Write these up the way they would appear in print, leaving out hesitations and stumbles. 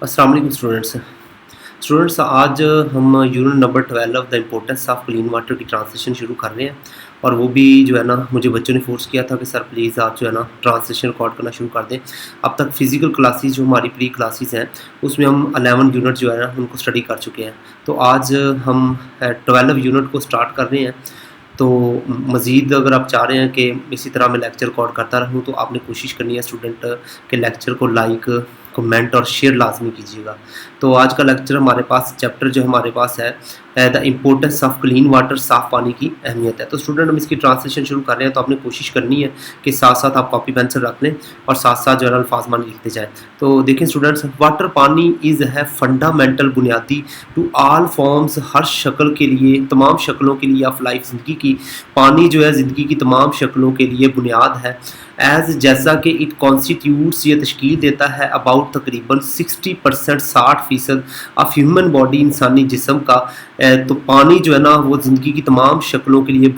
अस्सलाम वालेकुम स्टूडेंट्स आज हम unit number 12 the importance of clean water की ट्रांसलेशन शुरू कर रहे हैं। और वो भी जो है ना, मुझे बच्चों ने फोर्स किया था कि सर प्लीज़ आप जो है ना ट्रांसलेशन रिकॉर्ड करना शुरू कर दें। अब तक फिज़िकल क्लासेस जो हमारी प्री क्लासेस हैं उसमें हम 11 यूनिट जो है ना उनको स्टडी कर चुके हैं। तो आज हम 12 यूनिट को स्टार्ट कर रहे हैं। तो मज़ीद अगर आप चाह रहे हैं कि इसी तरह मैं लेक्चर रिकॉर्ड करता रहूँ तो आपने कोशिश करनी है स्टूडेंट के लेक्चर को लाइक, कमेंट और शेयर लाजमी कीजिएगा। तो आज का लेक्चर हमारे पास चैप्टर जो हमारे पास है the importance of clean water, साफ़ पानी की अहमियत है। तो स्टूडेंट हम इसकी ट्रांसलेशन शुरू कर रहे हैं, तो आपने कोशिश करनी है कि साथ साथ आप कॉपी पेंसिल रख लें और साथ साथ जो है अल्फाज मान लिखते जाएँ। तो देखें स्टूडेंट्स, वाटर पानी इज़ है फंडामेंटल, बुनियादी टू ऑल फॉर्म्स, हर शक्ल के लिए, तमाम शक्लों के लिए ऑफ लाइफ, ज़िंदगी की। पानी जो है ज़िंदगी की तमाम शक्लों के लिए बुनियाद है। एज जैसा कि इट कॉन्स्टिट्यूट्स, ये तश्कील देता है अबाउट तकरीबन 60%, 60% ऑफ ह्यूमन बॉडी, इंसानी जिस्म का। तो पानी जो है ना वो ज़िंदगी की तमाम शक्लों के लिए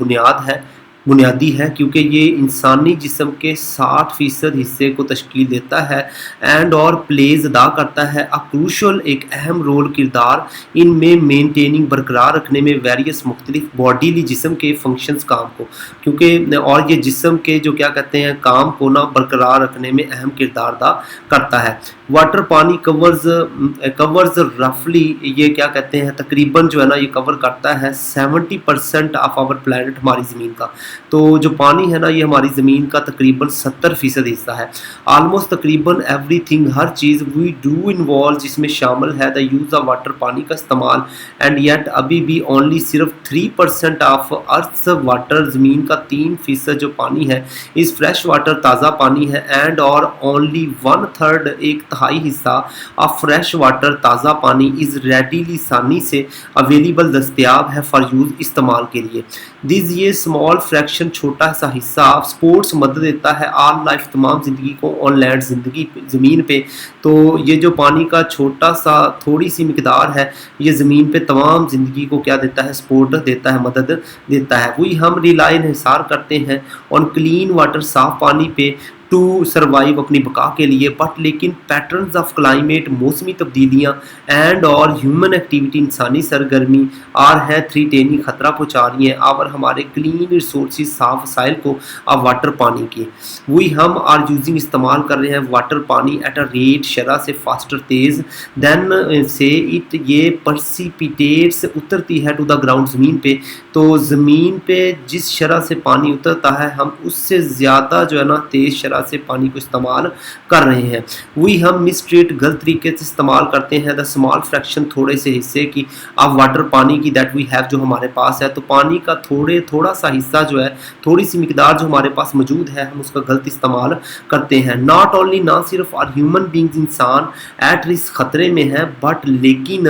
बुनियादी है, क्योंकि ये इंसानी जिस्म के 60% हिस्से को तश्कील देता है एंड और प्लेज अदा करता है अ क्रूशल, एक अहम रोल, किरदार इनमें मेंटेनिंग, बरकरार रखने में वेरियस मुख्तलिफ बॉडीली जिस्म के फंक्शंस, काम को, क्योंकि और ये जिस्म के जो क्या कहते हैं काम को ना बरकरार रखने में अहम किरदार अदा करता है। वाटर पानी कवर्स रफली, ये क्या कहते हैं तकरीबन जो है ना ये कवर करता है 70% ऑफ आवर प्लैनेट, हमारी ज़मीन का। तो जो पानी है ना ये हमारी ज़मीन का तकरीबन 70% हिस्सा है। आलमोस्ट तकरीबन एवरीथिंग, हर चीज़ वी डू इन्वॉल्व, जिसमें शामिल है द यूज़ ऑफ वाटर, पानी का इस्तेमाल। एंड येट अभी भी ओनली सिर्फ 3% ऑफ अर्थ वाटर, ज़मीन का 3% जो पानी है इस फ्रेश वाटर, ताज़ा पानी है। एंड और ओनली 1/3, एक तिहाई हिस्सा ऑफ फ्रेश वाटर, ताज़ा पानी इज़ रेडीली, आसानी से अवेलेबल, दस्तयाब है फॉर यूज़, इस्तेमाल के लिए। दिस, ये स्मॉल फ्रैक्शन, छोटा सा हिस्सा ऑफ स्पोर्ट्स, मदद देता है ऑल लाइफ, तमाम ज़िंदगी को, ऑन लैंड, ज़िंदगी ज़मीन पे। तो ये जो पानी का छोटा सा, थोड़ी सी मिकदार है, ये ज़मीन पे तमाम ज़िंदगी को क्या देता है, सपोर्ट देता है, मदद देता है। वही हम रिलाई, इंहिसार करते हैं ऑन क्लीन वाटर, साफ़ पानी पे, टू सर्वाइव, अपनी बका के लिए। बट लेकिन पैटर्न्स ऑफ क्लाइमेट, मौसमी तब्दीलियाँ एंड और ह्यूमन एक्टिविटी, इंसानी सरगर्मी आर है थ्रीटेनी, खतरा पहुँचा रही हैं आवर, हमारे क्लीन रिसोर्सेज, साफ वसाइल को, अब वाटर पानी की। वही हम आर यूजिंग, इस्तेमाल कर रहे हैं वाटर पानी एट अ रेट, शरह से फास्टर, तेज़ देन से इट, ये परसिपिटेट से उतरती है टू द ग्राउंड, ज़मीन पे। तो ज़मीन पे जिस शरह से पानी उतरता है, हम उससे ज़्यादा जो है ना तेज़ शरह से पानी को इस्तेमाल कर रहे हैं। वही हम मिसट्रीट, गलत तरीके से इस्तेमाल करते हैं द स्मॉल फ्रैक्शन, थोड़े से हिस्से की, अब वाटर पानी की, दैट वी हैव, जो हमारे पास है। तो पानी का थोड़ा सा हिस्सा जो है, थोड़ी सी मिकदार जो हमारे पास मौजूद है, हम उसका गलत इस्तेमाल करते हैं। नॉट ओनली, ना सिर्फ आर ह्यूमन बींग्स, इंसान एट रिस्क, खतरे में है, बट लेकिन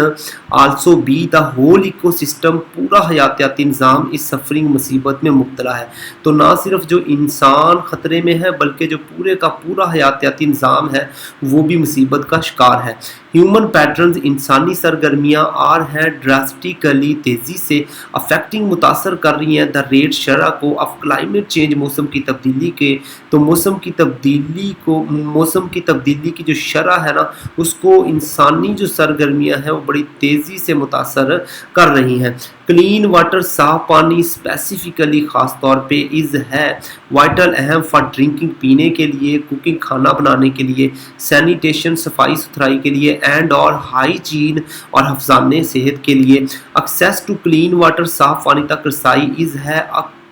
also be the whole ecosystem, पूरा हयातियाती निज़ाम इस सफरिंग, मुसीबत में मुब्तला है। तो ना सिर्फ जो इंसान खतरे में है, बल्कि जो पूरे का पूरा हयातियाती निज़ाम है वो भी मुसीबत का शिकार है। ह्यूमन पैटर्न्स, इंसानी सरगर्मियाँ आर हैं ड्रास्टिकली, तेज़ी से अफेक्टिंग, मुतासर कर रही हैं द रेट, शरह को, ऑफ क्लाइमेट चेंज, मौसम की तब्दीली के। तो मौसम की तब्दीली की जो शरह है ना उसको इंसानी जो सरगर्मियाँ हैं वो बड़ी तेज़ी से मुतासर कर रही हैं। क्लीन वाटर, साफ पानी, स्पेसिफिकली ख़ास तौर पे इज़ है वाइटल, अहम फॉर ड्रिंकिंग, पीने के लिए, कुकिंग, खाना बनाने के लिए, सैनिटेशन, सफाई सुथराई के लिए, एंड और हाइजीन और हफ्जाने सेहत के लिए। एक्सेस टू क्लीन वाटर, साफ पानी तक रसाई इज़ है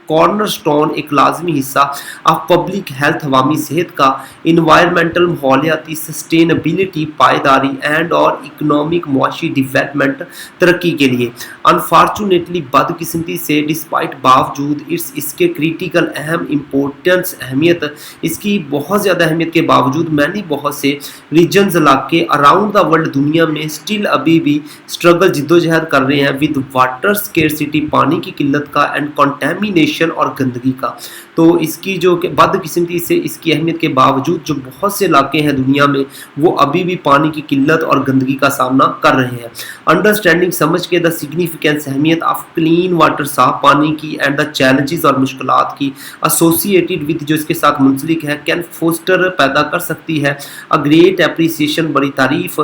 कॉर्नर स्टोन, एक लाजमी हिस्सा ऑफ पब्लिक हेल्थ, अवामी सेहत का, इन्वायरमेंटल, माहौलियाती, सस्टेनेबिलिटी, पायदारी एंड और इकनॉमिक, मुआशी डिवेलपमेंट, तरक्की के लिए। अनफॉर्चुनेटली, बदकिस्मती से, डिस्पाइट, बावजूद, इसके क्रिटिकल, अहम, इम्पोर्टेंस, अहमियत, इसकी बहुत ज़्यादा अहमियत के बावजूद, मैंने बहुत से रीजन्स, इलाके अराउंड द वर्ल्ड, दुनिया में स्टिल अभी भी स्ट्रगल, जिद्दोजहद कर रहे हैं विद वाटर स्केर्सिटी, पानी की किल्लत का, एंड कॉन्टेमिनेशन और गंदगी का। तो इसकी जो बदकिस्मती से, इसकी अहमियत के बावजूद जो बहुत से इलाके हैं दुनिया में वो अभी भी पानी की किल्लत और गंदगी का सामना कर रहे हैं। अंडरस्टैंडिंग, समझ के द सिग्निफिकेंस, अहमियत ऑफ क्लीन वाटर, साफ पानी की, एंड द चैलेंजेस और मुश्किलात की एसोसिएटेड विद, जो इसके साथ मुंसलिक है, कैन फोस्टर, पैदा कर सकती है अ ग्रेट एप्रिसिएशन, बड़ी तारीफ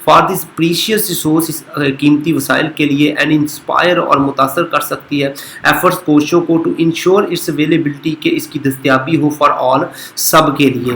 فار دس پریشیس ریسورس، اس قیمتی وسائل کے لیے، اینڈ انسپائر اور متاثر کر سکتی ہے ایفرٹس کوششوں کو ٹو انشور اٹس اویلیبلٹی، کہ اس کی دستیابی ہو فار آل، سب کے لیے.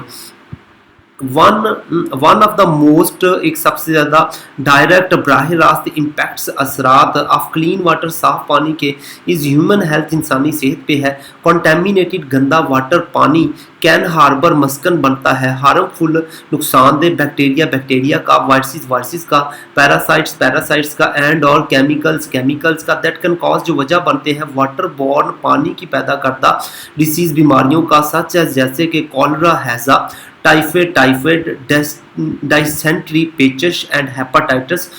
ون آف دا موسٹ، ایک سب سے زیادہ ڈائریکٹ براہ راست امپیکٹس اثرات آف کلین واٹر، صاف پانی کے، از ہیومن ہیلتھ، انسانی صحت پہ ہے. کنٹامینیٹڈ گندا واٹر پانی کین ہاربر، مسکن بنتا ہے ہارمفل، نقصان دہ بیکٹیریا کا، وائرسز کا، پیراسائٹس کا، اینڈ اور کیمیکلز کا، دیٹ کین کاز، جو وجہ بنتے ہیں واٹر بورن، پانی کی پیدا کردہ ڈیزیز، بیماریوں کا، سچ ہے جیسے کہ کولرا، ہیزا، ٹائفائڈ، ڈائسینٹری، پیچش اینڈ ہیپاٹائٹس.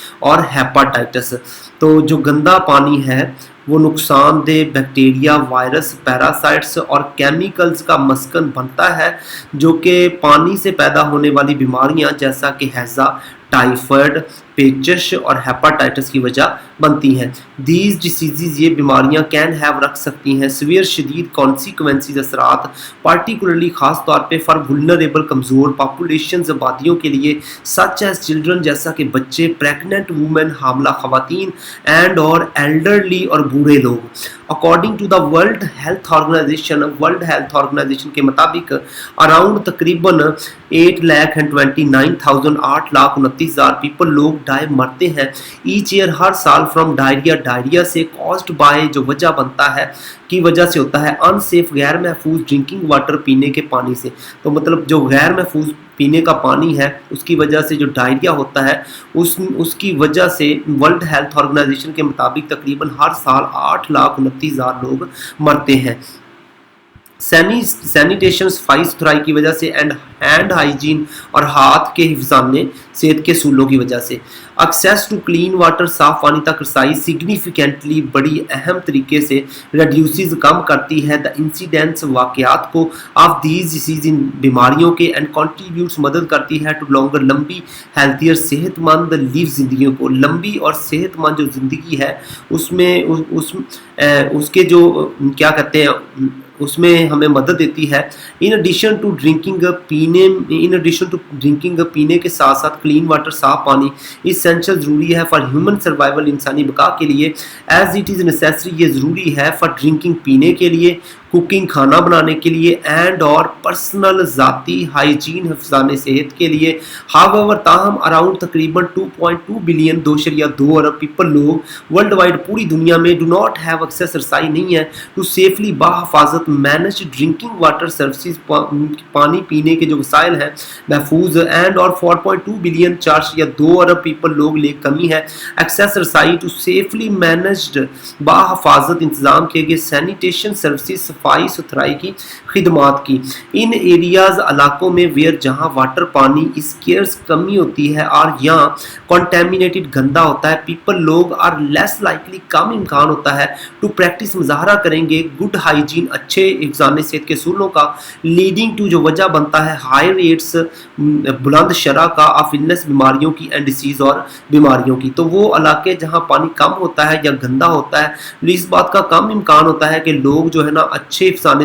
تو جو گندا پانی ہے وہ نقصان دہ بیکٹیریا، وائرس، پیراسائٹس اور کیمیکلز کا مسکن بنتا ہے، جو کہ پانی سے پیدا ہونے والی بیماریاں جیسا کہ ہیزا، ٹائفائڈ، پیچش اور ہیپاٹائٹس کی وجہ بنتی ہیں. دیز ڈیزیزز، یہ بیماریاں کین ہیو، رکھ سکتی ہیں سویئر، شدید کانسیکوینسز، اثرات، پارٹیکولرلی خاص طور پہ فار ولنریبل، کمزور پاپولیشنز، آبادیوں کے لیے، سچ ایز چلڈرن، جیسا کہ بچے، پریگننٹ وومن، حاملہ خواتین، اینڈ اور ایلڈرلی، اور بوڑھے لوگ. According to the World Health Organization کے مطابق اراؤنڈ تقریباً 8,29,000 8,29,000 پیپل، لوگ ڈائی، مرتے ہیں ایچ ایئر، ہر سال، فرام ڈائریا سے، کاسڈ بائی، جو وجہ بنتا ہے، کی وجہ سے ہوتا ہے، ان سیف، غیر محفوظ، ڈرنکنگ واٹر، پینے کے پانی سے. تو مطلب جو غیر محفوظ پینے کا پانی ہے اس کی وجہ سے جو ڈائریا ہوتا ہے اس کی وجہ سے ورلڈ ہیلتھ آرگنائزیشن کے مطابق تقریباً ہر سال 8,29,000 لوگ مرتے ہیں. سینیٹیشن، صفائی ستھرائی کی وجہ سے، اینڈ ہینڈ ہائیجین، اور ہاتھ کے حفظان صحت کے اصولوں کی وجہ سے. ایکسیس ٹو کلین واٹر، صاف پانی تک رسائی، سگنیفیکنٹلی، بڑی اہم طریقے سے، ریڈیوسز، کم کرتی ہے، دا انسیڈنس، واقعات کو، آف دیز ڈیزیز، ان بیماریوں کے، اینڈ کنٹریبیوٹس، مدد کرتی ہے، ٹو لانگر، لمبی، ہیلتھیئر، صحت مند لیو، زندگیوں کو، لمبی اور صحت مند جو زندگی ہے اس میں اس کے جو کیا کہتے ہیں اس میں ہمیں مدد دیتی ہے. ان ایڈیشن ٹو ڈرنکنگ، پینے کے ساتھ ساتھ کلین واٹر، صاف پانی اسینشل، ضروری ہے فار ہیومن سروائیول، انسانی بقا کے لیے، ایز اٹ از نیسیسری، یہ ضروری ہے فار ڈرنکنگ، پینے کے لیے، کوکنگ، کھانا بنانے کے لیے، اینڈ اور پرسنل، ذاتی ہائیجین، حفظان صحت کے لیے. ہاؤیور، تاہم، اراؤنڈ تقریباً 2.2 بلین، 2.2 ارب پیپل، لوگ ورلڈ وائڈ، پوری دنیا میں، ڈو ناٹ ہیو ایکسیس، رسائی نہیں ہے، ٹو سیفلی، باحفاظت، مینج ڈرنکنگ واٹر سروسز، پانی پینے کے جو وسائل ہیں محفوظ، اینڈ اور 4.2 بلین، 4.2 ارب پیپل، لوگ لے کمی ہے، ایکسیس، رسائی، ٹو سیفلی مینجڈ، باحفاظت انتظام کیے گئے سینیٹیشن سروسز، صفائی ستھرائی کی خدمات کی. ان ایریاز، علاقوں میں، ویئر، جہاں واٹر، پانی، اسکیئرس، کمی ہوتی ہے، اور یہاں کنٹامینیٹڈ، گندا ہوتا ہے، پیپل، لوگ، اور لیس لائکلی، کم امکان ہوتا ہے، ٹو پریکٹس، مظاہرہ کریں گے، گڈ ہائیجین، اچھے حفظان صحت کے اصولوں کا، لیڈنگ ٹو، جو وجہ بنتا ہے، ہائی ریٹس، بلند شرح کا، آف النس، بیماریوں کی، اینڈ ڈیزیز، اور بیماریوں کی. تو وہ علاقے جہاں پانی کم ہوتا ہے یا گندا ہوتا ہے، اس بات کا کم امکان ہوتا ہے کہ لوگ جو ہے نا اچھے حفظان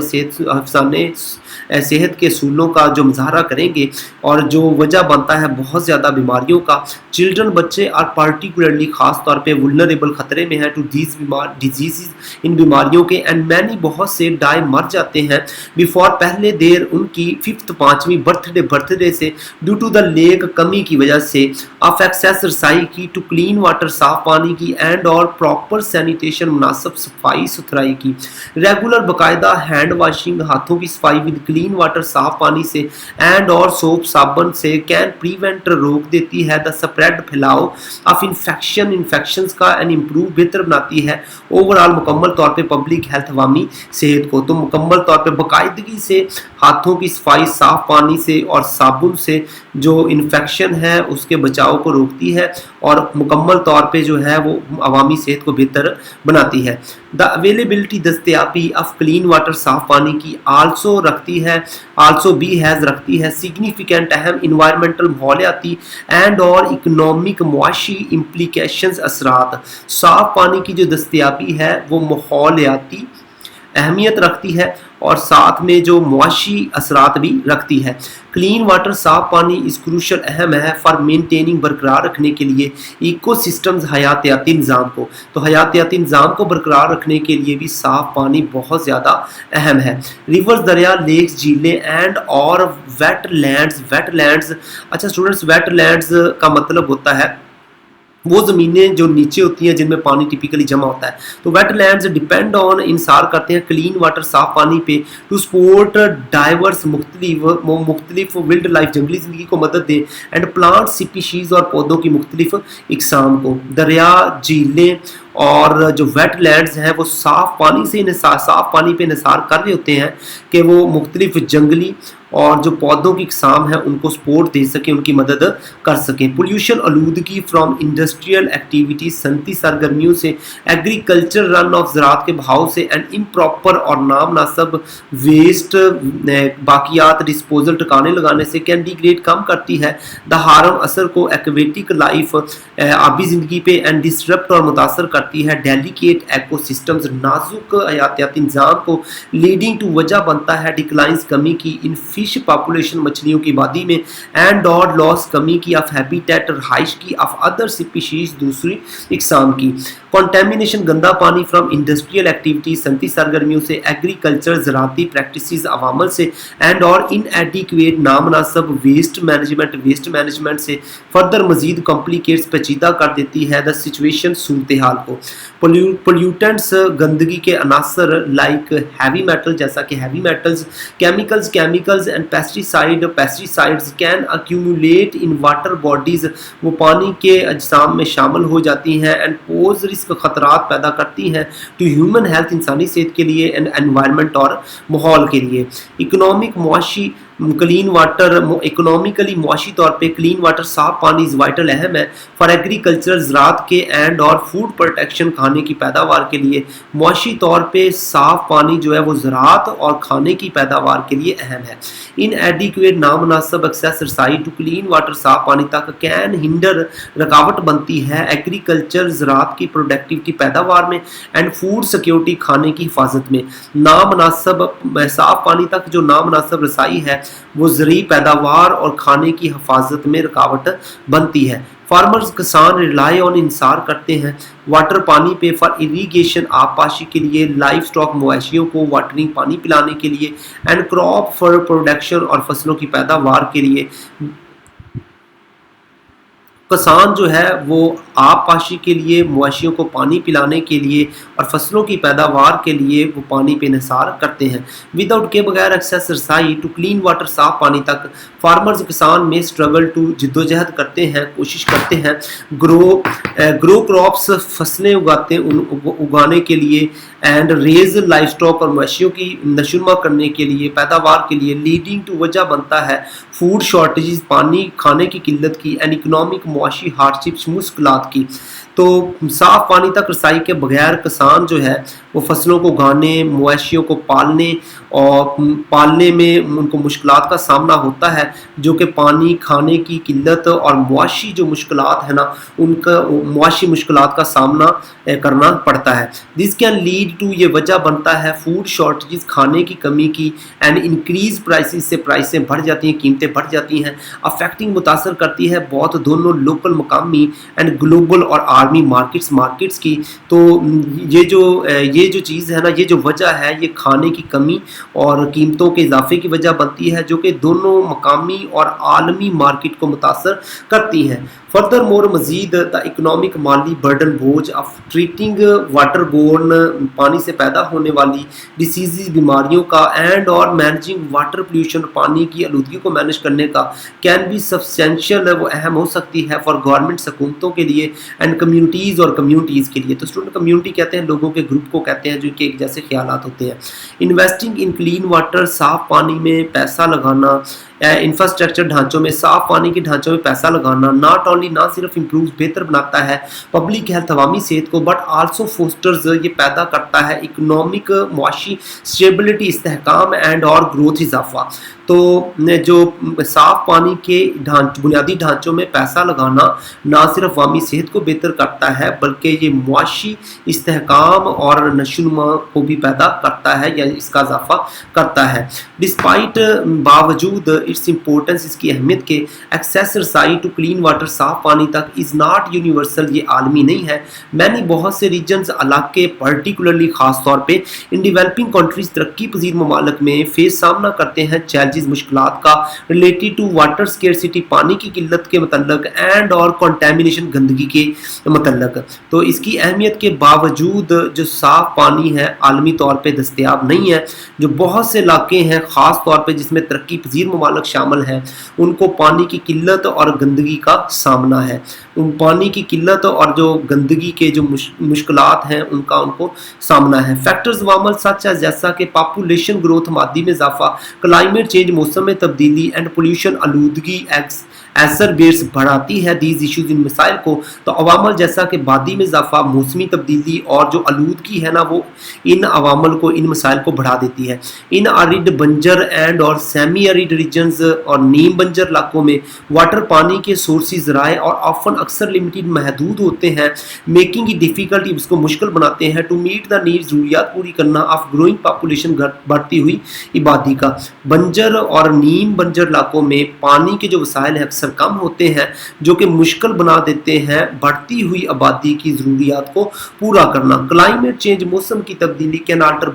صحت کے اصولوں کا جو مظاہرہ کریں گے، اور جو وجہ بنتا ہے بہت زیادہ بیماریوں کا. چلڈرن، بچے، اور پارٹیکولرلی، خاص طور پہ، ولنریبل، خطرے میں ہیں، ٹو دیز ڈیزیز، ان بیماریوں کے، اینڈ مینی، بہت سے، ڈائی، مر جاتے ہیں، بیفور، پہلے، دیر، ان کی 5th، 5ویں برتھ ڈے سے، ڈیو ٹو دا لیک، کمی کی وجہ سے، آف ایکسیس، رسائی کی، ٹو کلین واٹر، صاف پانی کی، اینڈ اور پراپر سینیٹیشن، مناسب صفائی ستھرائی کی. ریگولر، باقاعدہ، ہینڈ واشنگ، ہاتھوں کی صفائی، ود کلین واٹر، صاف پانی سے، اینڈ اور سوپ، صابن سے، کین پریونٹ، روک دیتی ہے، دا سپریڈ، پھیلاؤ، آف انفیکشنز کا، اینڈ امپروو، بہتر بناتی ہے، اوور آل، مکمل طور پہ، پبلک ہیلتھ، عوامی صحت کو. تو مکمل طور پہ باقاعدگی سے ہاتھوں کی صفائی، صاف پانی سے اور صابن سے جو انفیکشن ہے اس کے بچاؤ کو روکتی ہے، اور مکمل طور پہ جو ہے وہ عوامی صحت کو بہتر بناتی ہے. دا اویلیبلٹی، دستیابی، آف کلین واٹر، صاف پانی کی، آلسو بھی ہیز، رکھتی ہے، سگنیفیکنٹ، اہم، انوائرمنٹل، ماحولیاتی، اینڈ اور اکنامک، معاشی امپلیکیشنز، اثرات. صاف پانی کی جو دستیابی ہے وہ ماحولیاتی، اہمیت رکھتی ہے اور ساتھ میں جو معاشی اثرات بھی رکھتی ہے۔ کلین واٹر صاف پانی از کروشل اہم ہے فار مینٹیننگ برقرار رکھنے کے لیے ایکو سسٹمز حیاتیاتی نظام کو، تو حیاتیاتی نظام کو برقرار رکھنے کے لیے بھی صاف پانی بہت زیادہ اہم ہے۔ ریورز، دریا، لیکس، جھیلیں اینڈ اور ویٹ لینڈز اچھا اسٹوڈنٹس، ویٹ لینڈز کا مطلب ہوتا ہے وہ زمینیں جو نیچے ہوتی ہیں جن میں پانی ٹپیکلی جمع ہوتا ہے، تو ویٹ لینڈز ڈیپینڈ آن انحصار کرتے ہیں کلین واٹر صاف پانی پہ ٹو سپورٹ ڈائیورس مختلف ولڈ لائف جنگلی زندگی کو مدد دیں اینڈ پلانٹ سپیشیز اور پودوں کی مختلف اقسام کو۔ دریا، جھیلیں اور جو ویٹ لینڈز ہیں وہ صاف پانی پہ انحصار کر رہے ہوتے ہیں کہ وہ مختلف جنگلی اور جو پودوں کی اقسام ہیں ان کو سپورٹ دے سکیں، ان کی مدد کر سکیں۔ پولیوشن، آلودگی فرام انڈسٹریل ایکٹیویٹیز، صنعتی سرگرمیوں سے، ایگریکلچر رن آف زراعت کے بہاؤ سے، اینڈ امپراپر اور نامناسب ویسٹ باقیات ڈسپوزل ٹھکانے لگانے سے کین ڈیگریڈ کم کرتی ہے دا ہارم اثر کو ایکویٹک لائف آبی زندگی پہ اینڈ ڈسرپٹ اور متاثر کرتی ہے ڈیلیکیٹ ایکو سسٹمز نازک حیاتیاتی نظام کو، لیڈنگ ٹو وجہ بنتا ہے ڈکلائنز کمی کی ان فش پاپولیشن مچھلیوں کی آبادی میں، اینڈ ڈاڈ لاس کمی کی آف ہیبیٹیٹ رہائش کی آف ادر سپیشیز دوسری اقسام کی۔ کنٹامینیشن گندا پانی فرام انڈسٹریل ایکٹیویٹیز، صنعتی سرگرمیوں سے، ایگریکلچر زراعتی پریکٹسز عوامل سے، اینڈ اور ان ایڈیکویٹ نامناسب ویسٹ مینجمنٹ سے فردر مزید کمپلیکیٹس پیچیدہ کر دیتی ہے دا سچویشن صورتحال کو۔ پولیوٹنٹس گندگی کے عناصر لائک ہیوی میٹل جیسا کہ heavy metals, chemicals and pesticides can accumulate in water bodies, وہ پانی کے اجسام میں شامل ہو جاتی ہیں اینڈ پوز رسک خطرات پیدا کرتی ہیں ٹو ہیومن ہیلتھ، انسانی صحت کے لیے، اینڈ انوائرمنٹ اور ماحول کے لیے۔ اکنامیکلی معاشی طور پہ کلین واٹر صاف پانی وائٹل اہم ہے فار ایگریکلچر زراعت کے اینڈ اور فوڈ پروٹیکشن، کھانے کی پیداوار کے لیے۔ معاشی طور پہ صاف پانی جو ہے وہ زراعت اور کھانے کی پیداوار کے لیے اہم ہے۔ ان ایڈیکویٹ نامناسب ایکسیس رسائی ٹو کلین واٹر صاف پانی تک کین ہنڈر رکاوٹ بنتی ہے ایگریکلچر زراعت کی پروڈکٹیوٹی پیداوار میں اینڈ فوڈ سیکیورٹی کھانے کی حفاظت میں۔ نامناسب صاف پانی تک جو نامناسب رسائی ہے وہ زرعی پیداوار اور کھانے کی حفاظت میں رکاوٹ بنتی ہے۔ فارمرز کسان ریلائی آن انحصار کرتے ہیں واٹر پانی پہ فار اریگیشن، آب پاشی کے لیے، لائف سٹاک مویشیوں کو واٹرنگ پانی پلانے کے لیے، اینڈ کراپ فار پروڈکشن اور فصلوں کی پیداوار کے لیے۔ کسان جو ہے وہ آب پاشی کے لیے، مویشیوں کو پانی پلانے کے لیے اور فصلوں کی پیداوار کے لیے وہ پانی پہ انحصار کرتے ہیں۔ وداؤٹ کے بغیر ایکسیس رسائی ٹو کلین واٹر صاف پانی تک فارمرز کسان میں اسٹرگل ٹو جدوجہد کرتے ہیں، کوشش کرتے ہیں گرو کراپس، فصلیں اگانے کے لیے، اینڈ ریز لائف سٹاک اور مویشیوں کی نشوونما کرنے کے لیے، پیداوار کے لیے، لیڈنگ ٹو وجہ بنتا ہے فوڈ شارٹیجز، پانی کھانے کی قلت کی، اینڈ اکنامک معاشی ہارڈشپس، مشکلات کی۔ تو صاف پانی تک رسائی کے بغیر کسان جو ہے وہ فصلوں کو اگانے، مویشیوں کو پالنے میں ان کو مشکلات کا سامنا ہوتا ہے، جو کہ پانی، کھانے کی قلت اور معاشی جو مشکلات ہیں نا، ان کا معاشی مشکلات کا سامنا کرنا پڑتا ہے۔ دس کین لیڈ ٹو، یہ وجہ بنتا ہے فوڈ شارٹیجز، کھانے کی کمی کی، اینڈ انکریز پرائسز، سے پرائسیں بڑھ جاتی ہیں، قیمتیں بڑھ جاتی ہیں۔ افیکٹنگ، متاثر کرتی ہے بہت دونوں لوکل، مقامی اینڈ گلوبل اور عالمی مارکیٹس کی۔ تو یہ جو چیز ہے نا، یہ جو وجہ ہے، یہ کھانے کی کمی اور قیمتوں کے اضافے کی وجہ بنتی ہے، جو کہ دونوں مقامی اور عالمی مارکیٹ کو متاثر کرتی ہیں۔ فردر مور، مزید دا اکنامک، مالی برڈن، بوجھ آف ٹریٹنگ واٹر بورن، پانی سے پیدا ہونے والی ڈیسیزز، بیماریوں کا، اینڈ اور مینجنگ واٹر پولیوشن، پانی کی آلودگی کو مینج کرنے کا، کین بی سبسٹینشیل، وہ اہم ہو سکتی ہے فار گورنمنٹ، حکومتوں کے لیے، اینڈ کمیونٹیز، اور کمیونٹیز کے لیے۔ تو اسٹوڈنٹ کمیونٹی کہتے ہیں لوگوں کے گروپ کو کہتے ہیں جو کہ ایک جیسے خیالات ہوتے ہیں۔ انویسٹنگ ان کلین واٹر، صاف پانی میں پیسہ لگانا، इंफ्रास्ट्रक्चर ढांचों में, साफ पानी के ढांचों में पैसा लगाना नॉट ओनली ना सिर्फ इम्प्रूव बेहतर बनाता है पब्लिक हेल्थ अवामी सेहत को, बट आल्सो फोस्टर्स ये पैदा करता है इकोनॉमिक मुआशी स्टेबिलिटी, इस्तेहकाम एंड और ग्रोथ इजाफा। तो जो साफ पानी के बुनियादी ढांचों में पैसा लगाना ना सिर्फ अवामी सेहत को बेहतर करता है बल्कि ये मुआशी इस्तेहकाम और नशोनुमा को भी पैदा करता है या इसका इजाफा करता है। डिस्पाइट बावजूद इट्स इम्पोर्टेंस, इसकी अहमियत के, एक्सेस रसाई टू क्लीन वाटर, साफ पानी तक इज़ नॉट यूनिवर्सल, ये आलमी नहीं है। मैंने बहुत से रीजन्स इलाके पर्टिकुलरली ख़ास तौर पे इन डेवलपिंग कंट्रीज तरक्की पजीर ममालिक में फेस सामना करते हैं चैलेंजेस मुश्किलात का रिलेटेड टू वाटर स्केर्सिटी, पानी की किल्लत के मतलब एंड और कंटेमिनेशन, गंदगी के मतलब। तो इसकी अहमियत के बावजूद जो साफ पानी है आलमी तौर पे दस्तयाब नहीं है। जो बहुत से इलाके हैं ख़ास तौर पे जिसमें तरक्की पजीर ममालिक शामिल हैं उनको पानी की किल्लत और गंदगी का सामना है। उन पानी की किल्लत और जो गंदगी के जो मुश्किलात हैं उनका उनको सामना है। फैक्टर्स वामल सच है जैसा कि पॉपुलेशन ग्रोथ, मादी में इजाफा, क्लाइमेट चेंज, मौसम में तब्दीली एंड पोल्यूशन, आलूदगी एसर बेस बढ़ाती है दीज इशूज, इन मसाइल को। तो अवामल जैसा कि बादी में इजाफा, मौसमी तब्दीली और जो आलूदगी है ना वो इन अवामल को, इन मसाइल को बढ़ा देती है। इन आरिड, बंजर एंड और सेमी आरिड रीजन्स और नीम बंजर इलाकों में वाटर पानी के सोर्सेज राय और ऑफन अक्सर लिमिटेड, महदूद होते हैं, मेकिंग इट डिफ़िकल्ट, इसको मुश्किल बनाते हैं टू मीट द नीड्स, ज़रूरियात पूरी करना ऑफ ग्रोइंग पॉपुलेशन, बढ़ती हुई इबादी का। बंजर और नीम बंजर इलाकों में पानी के जो वसाइल हैं अक्सर कम होते हैं जो कि मुश्किल बना देते हैं बढ़ती हुई आबादी की ज़रूरियात को पूरा करना। क्लाइमेट चेंज, मौसम की तब्दीली कैन आल्टर,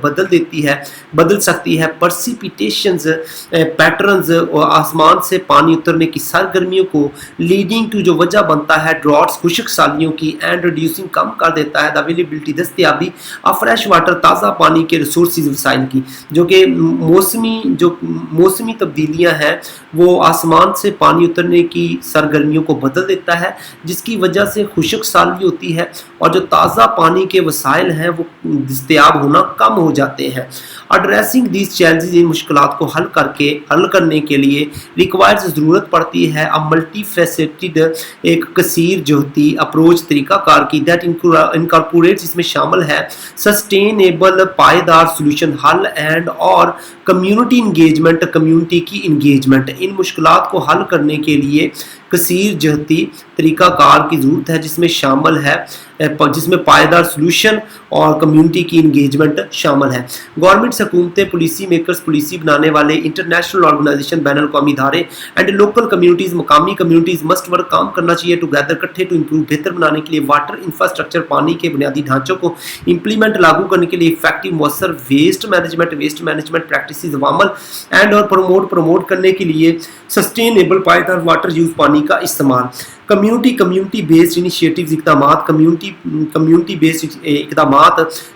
बदल सकती है परसिपिटेशंस पैटर्न्स और आसमान से पानी उतरने की सरगर्मियों को, लीडिंग टू, जो वजह बनता है ड्रॉट्स, खुश्क सालियों की, एंड रिड्यूसिंग, कम कर देता है द अवेलेबिलिटी, दस्तयाबी ऑफ फ्रेश वाटर, ताज़ा पानी के रिसोर्सेज वसाइल की। जो कि मौसमी तब्दीलियाँ हैं वो आसमान से पानी उतरने की सरगर्मियों को बदल देता है जिसकी वजह से खुश्क साली होती है और जो ताज़ा पानी के वसाइल हैं वो दस्तयाब होना कम हो जाते हैं। एड्रेसिंग दीज चैलेंजेस, इन मुश्किलात को हल करने के लिए रिक्वायर्स, ज़रूरत पड़ती है अ मल्टी फैसेटेड, एक कसीर जोहती अप्रोच, तरीक़ाकार की, दैट इनकॉर्पोरेट्स, इसमें शामिल है सस्टेनेबल, पायदार सॉल्यूशन, हल एंड और कम्युनिटी इंगेजमेंट, कम्युनिटी की इंगेजमेंट। इन मुश्किलात को हल करने के लिए कसीर जहती तरीक़ाकार की ज़रूरत है जिसमें शामिल है, जिसमें पायदार सॉल्यूशन और कम्युनिटी की इंगेजमेंट शामिल है। गवर्नमेंट, हुकूमतें, पॉलिसी मेकर्स, पॉलिसी बनाने वाले, इंटरनेशनल ऑर्गेनाइजेशन, बैनुल अक़वामी इदारे एंड लोकल कम्युनिटीज़, मकामी कम्युनिटीज़ मस्ट वर्क, काम करना चाहिए टुगेदर, इकट्ठे टू इम्प्रूव, बेहतर बनाने के लिए वाटर इंफ्रास्ट्रक्चर, पानी के बुनियादी ढांचों को इम्प्लीमेंट, लागू करने के लिए इफेक्टिव मौसर वेस्ट मैनेजमेंट प्रैक्टिसेस, अवामल एंड और प्रमोट करने के लिए सस्टेनेबल पायदार वाटर यूज़, पानी का इस्तेमाल। कम्युनिटी बेस्ड इनिशिएटिव्स, इक़दामात, कम्युनिटी बेस्ड इक़दामात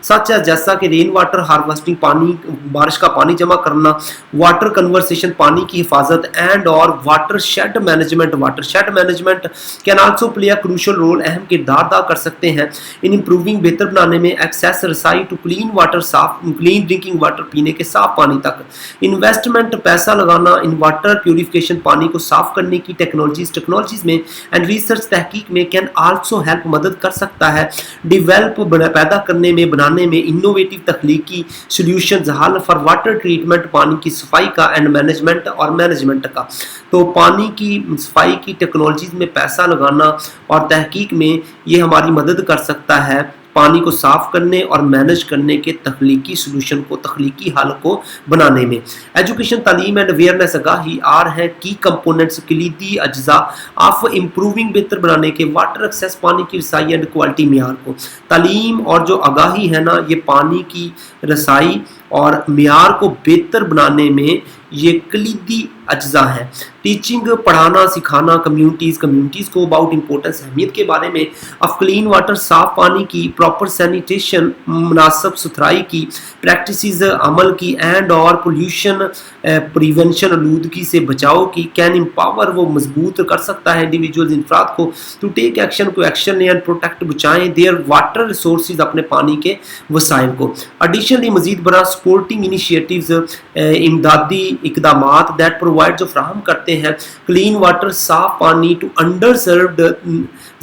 सच है जैसा कि रेन वाटर हार्वेस्टिंग, पानी, बारिश का पानी जमा करना, वाटर कन्वर्सेशन, पानी की हिफाजत एंड और watershed management can also play a crucial role, अहम किरदार अदा कर सकते हैं इन इम्प्रूविंग, बेहतर बनाने में, एक्सेस रसाई टू क्लीन वाटर, साफ क्लीन ड्रिंकिंग वाटर, पीने के साफ पानी तक। इन्वेस्टमेंट, पैसा लगाना इन वाटर प्यूरिफिकेशन, पानी को साफ करने की टेक्नोलॉजीज में एंड रिसर्च, तहकीक में, कैन आल्सो हेल्प, मदद कर सकता है डिवेल्प, पैदा करने में, बनाने में, इनोवेटिव तख्लीकी सॉल्यूशंस, हल फॉर वाटर ट्रीटमेंट, पानी की सफाई का एंड मैनेजमेंट का। तो पानी की सफाई की टेक्नोलॉजीज में पैसा लगाना और तहकीक में ये हमारी मदद कर सकता है पानी को साफ करने और मैनेज करने के तख्लीकी सॉल्यूशन को, तख्लीकी हल को बनाने में। एजुकेशन, तालीम एंड अवेयरनेस, आगाही आर है की कंपोनेंट्स, कलीदी अज्जा ऑफ इम्प्रूविंग, बेहतर बनाने के वाटर एक्सेस, पानी की रसाई एंड क्वालिटी मियार को। तालीम और जो आगाही है ना ये पानी की रसाई और मियार को बेहतर बनाने में ये कलीदी अज्जा है। टीचिंग, पढ़ाना सिखाना कम्युनिटीज़ को अबाउट इंपॉर्टेंस, अहमियत के बारे में ऑफ क्लीन वाटर, साफ पानी की, प्रॉपर सैनिटेशन, मुनासिब सुथराई की प्रैक्टिसेस, अमल की, एंड और पोल्यूशन प्रिवेंशन, आलूदगी से बचाव की, कैन एम्पावर, वो मजबूत कर सकता है इंडिविजुअल्स, इंफराद को टू टेक एक्शन, को एक्शन लें एंड प्रोटेक्ट, बचाएं देयर वाटर रिसोर्सेज, अपने पानी के वसाइल को। एडिशनली, मजीद बड़ा सपोर्टिंग इनिशिएटिव्स, इमदादी इकदामात दैट प्रोवाइड जो फ्राहम करते हैं क्लीन वाटर साफ पानी टू अंडर सर्व्ड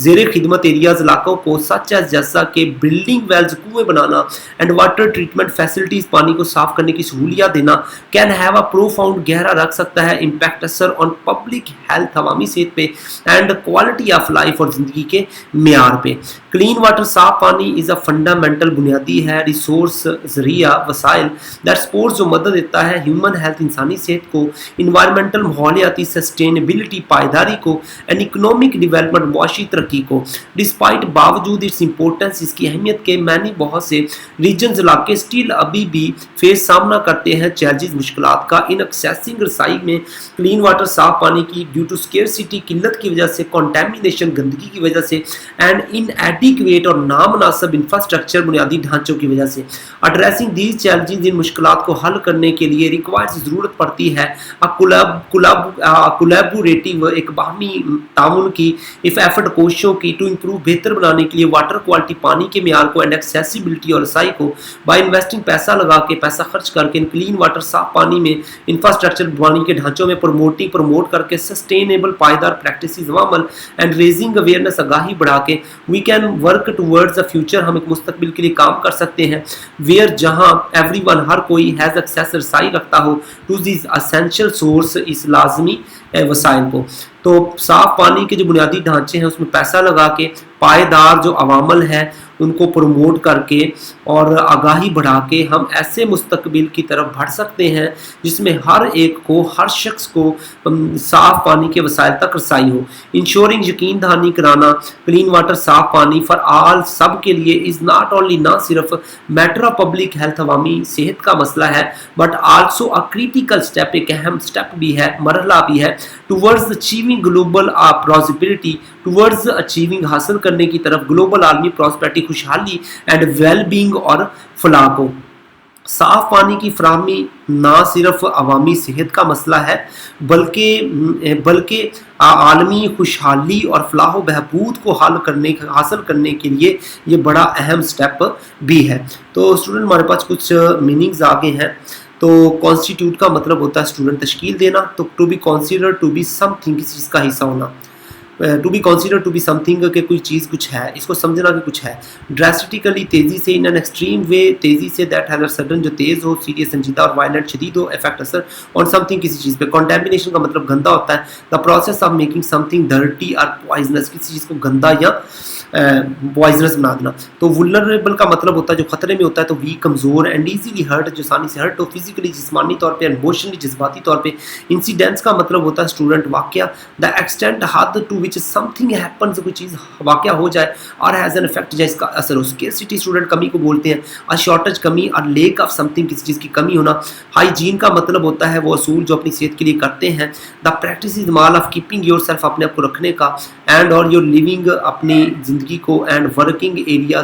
ज़ेर खिदमत एरियाज इलाकों को सच एज जैसा कि बिल्डिंग वेल्स कुएं बनाना एंड वाटर ट्रीटमेंट फैसिलिटीज़ पानी को साफ करने की सहूलियत देना कैन हैव अ प्रोफाउंड गहरा रख सकता है इम्पैक्ट असर ऑन पब्लिक हेल्थ अवामी सेहत पे एंड क्वालिटी ऑफ लाइफ और ज़िंदगी के मेयार पे। क्लीन वाटर साफ पानी इज़ अ फंडामेंटल बुनियादी है रिसोर्स ज़रिया वसाइल दैट स्पोर्ट्स जो मदद देता है ह्यूमन हेल्थ इंसानी सेहत को इन्वायरमेंटल माहौलियाती सस्टेनेबिलिटी पायदारी को एंड इकोनॉमिक डिवेलपमेंट मुआशी तरक्की को। डिस्पाइट बावजूद इट्स इंपॉर्टेंस इसकी अहमियत के मैंने बहुत से रीजन्स इलाके स्टिल अभी भी फेस सामना करते हैं चैलेंजेस मुश्किलात का इन एक्सेसिंग रसाई में क्लीन वाटर साफ पानी की ड्यू टू स्केर्सिटी किल्लत की वजह से कॉन्टेमिनेशन गंदगी की वजह से एंड इन एडिक्वेट और नामनासिब इंफ्रास्ट्रक्चर बुनियादी ढांचों की वजह से। एड्रेसिंग दीज चैलेंजेस इन मुश्किलात को हल करने के लिए रिक्वायर्स ज़रूरत पड़ती है कोलैबोरेटिव एक बाहमी ताउन की इफ एफर्ट कोशिशों की टू इम्प्रूव बेहतर बनाने के लिए वाटर क्वालिटी पानी के मेयार को एंड एक्सेसिबिलिटी और रसाई को बाय इन्वेस्टिंग पैसा लगा के पैसा खर्च करके क्लीन वाटर साफ पानी में इंफ्रास्ट्रक्चर पानी के ढांचों में प्रमोट करके सस्टेनेबल पायदार प्रैक्टिसेस अमल एंड रेजिंग अवेयरनेस आगाही बढ़ा के we can work towards the future हम एक मुस्तकबिल के लिए काम कर सकते हैं वेयर जहां एवरीवन हर कोई हैज़ एक्सेस रसाई रखता हो टू दिस एसेंशियल सोर्स इस लाजमी वसाइल को। तो साफ पानी के जो बुनियादी ढांचे हैं उसमें पैसा लगा के पायदार जो अवामल है उनको प्रमोट करके और आगाही बढ़ा के हम ऐसे मुस्तकबिल की तरफ बढ़ सकते हैं जिसमें हर एक को हर शख्स को साफ़ पानी के वसाइल तक रसाई हो। इंश्योरिंग यकीन दहानी कराना क्लीन वाटर साफ पानी फॉर आल सब के लिए इज़ नॉट ओनली ना सिर्फ मैटर ऑफ पब्लिक हेल्थ अवामी सेहत का मसला है but also a critical step एक अहम स्टेप भी है मरहला भी है towards achieving global prosperity towards achieving हासिल करने की तरफ ग्लोबल आलमी प्रॉस्पेरिटी खुशहाली एंड वेल बीइंग और फलाह को। साफ पानी की फराहमी ना सिर्फ अवामी सेहत का मसला है बल्कि आलमी खुशहाली और फलाह बहबूद को हासिल करने के लिए ये बड़ा अहम स्टेप भी है। तो स्टूडेंट हमारे पास कुछ मीनिंग्स आगे हैं। तो कॉन्स्टिट्यूट का मतलब होता है स्टूडेंट तश्कील देना, तो to be consider to be something किसी चीज़ का हिस्सा होना, to be consider to be something के कोई चीज़ कुछ है, इसको समझना कि कुछ है। ड्रेस्टिकली तेज़ी से इन एन एक्सट्रीम वे तेज़ी से दैट हैज़ सडन जो तेज़ हो सीरियस संजीदा और वायलेंट शदीद हो इफेक्ट असर ऑन समथिंग किसी चीज़ पे। कॉन्टेमिनेशन का मतलब गंदा होता है the process of making something dirty और पॉइजनस किसी चीज़ को गंदा या पॉइजनस बना देना। तो वुलनरेबल का मतलब होता है जो खतरे में होता है, तो वीक कमज़ोर एंड ईजीली हर्ट जो आसानी से हर्ट हो फिजिकली जिस्मानी तौर पे इमोशनली जज्बाती तौर पे। इंसिडेंट्स का मतलब होता है स्टूडेंट वाक़या द एक्सटेंट हद टू विच समथिंग हैपन्स कोई चीज़ वाक़या हो जाए और हैज़ एन इफेक्ट जाए इसका असर हो। स्केर्सिटी स्टूडेंट कमी को बोलते हैं, अ शॉर्टेज कमी और लेक ऑफ समथिंग किसी चीज़ की कमी होना। हाइजीन का मतलब होता है वो असूल जो अपनी सेहत के लिए करते हैं। द प्रैक्टिस इस्तेमाल ऑफ कीपिंग योर सेल्फ अपने आप को रखने का एंड और योर लिविंग अपनी ज़िंदगी को एंड वर्किंग एरिया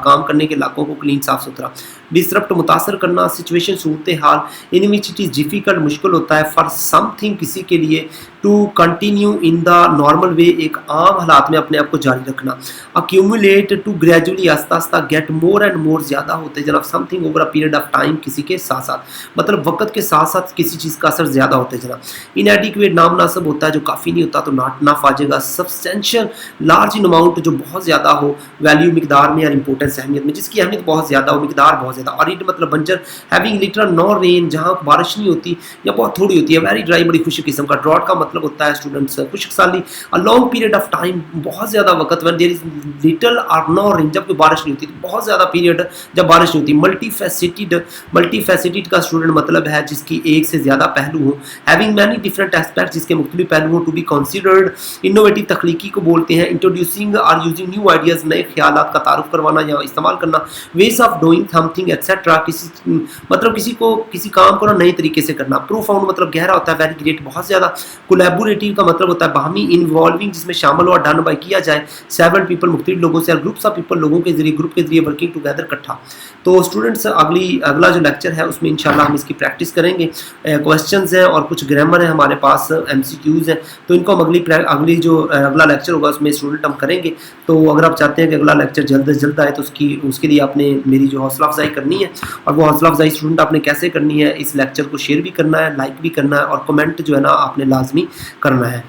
काम करने के इलाकों को क्लीन साफ सुथरा। डिसरप्ट मुतासर करना सिचुएशन सूरत हाल in which it is difficult मुश्किल होता है फॉर समथिंग किसी के लिए to continue in the normal way एक आम हालात में अपने आप को जारी रखना। अक्यूमुलेट टू ग्रेजुअली आस्ता आस्ता गेट मोर एंड मोर ज़्यादा होते जनाब something over a period of time किसी के साथ साथ मतलब वक्त के साथ साथ किसी चीज़ का असर ज़्यादा होता है जनाब। इनएडिक्वेट नामनासिब होता है जो काफ़ी नहीं होता तो नाफ आ जाएगा। सब्सटेंशियल लार्ज इन अमाउंट जो बहुत ज़्यादा हो वैल्यू मिकदार में या इंपॉर्टेंस अहमियत में जिसकी अहमियत बहुत ज़्यादा हो मिकदार बहुत ज़्यादा। और इट मतलब बंजर हैविंग लिटरल नो रेन जहाँ बारिश नहीं होती या बहुत थोड़ी होती है। वेरी ड्राई बड़ी खुश्क किस्म का। ड्रॉट का मतलब होता है स्टूडेंट्स खुश्क साली a long period of time बहुत ज़्यादा वक्त व्हेन देयर इज लिटल और नो रेन जब कोई बारिश नहीं होती तो बहुत ज़्यादा पीरियड जब बारिश नहीं होती। मल्टी फैसेटेड का स्टूडेंट मतलब है जिसकी एक से ज़्यादा पहलू हो। हैविंग मैनी डिफरेंट एस्पेक्ट जिसके मुख्तलिफ पहलू हो। टू बी कंसिडर्ड इनोवेटिव तख्लीकी को बोलते हैं। इंट्रोड्यूसिंग और यूजिंग न्यू आइडियाज़ नए ख्यालात का तारुफ करवाना या इस्तेमाल करना। Ways of doing something etcetera किसी काम को ना नए तरीके से करना। प्रोफाउंड मतलब गहरा होता है। वेरी ग्रेट बहुत ज़्यादा। कोलैबोरेटिव का मतलब होता है बाहमी इन्वॉल्विंग जिसमें शामिल और डन बाय किया जाए सेवरल पीपल मुख्तलिफ लोगों से ग्रुप्स ऑफ पीपल लोगों के जरिए ग्रुप के जरिए वर्किंग टुगेदर इकट्ठा। तो स्टूडेंट्स अगला जो लेक्चर है उसमें इंशाल्लाह हम इसकी प्रैक्टिस करेंगे। क्वेश्चंस हैं और कुछ ग्रामर है हमारे पास MCQs हैं तो इनको हम अगली जो अगला اگلا لیکچر ہوگا اس میں اسٹوڈنٹ ہم کریں گے. تو اگر آپ چاہتے ہیں کہ اگلا لیکچر جلد از جلد آئے تو اس کے لیے آپ نے میری جو حوصلہ افزائی کرنی ہے, اور وہ حوصلہ افزائی اسٹوڈنٹ آپ نے کیسے کرنی ہے, اس لیکچر کو شیئر بھی کرنا ہے, لائک بھی کرنا ہے, اور کمنٹ جو ہے نا آپ نے لازمی کرنا ہے.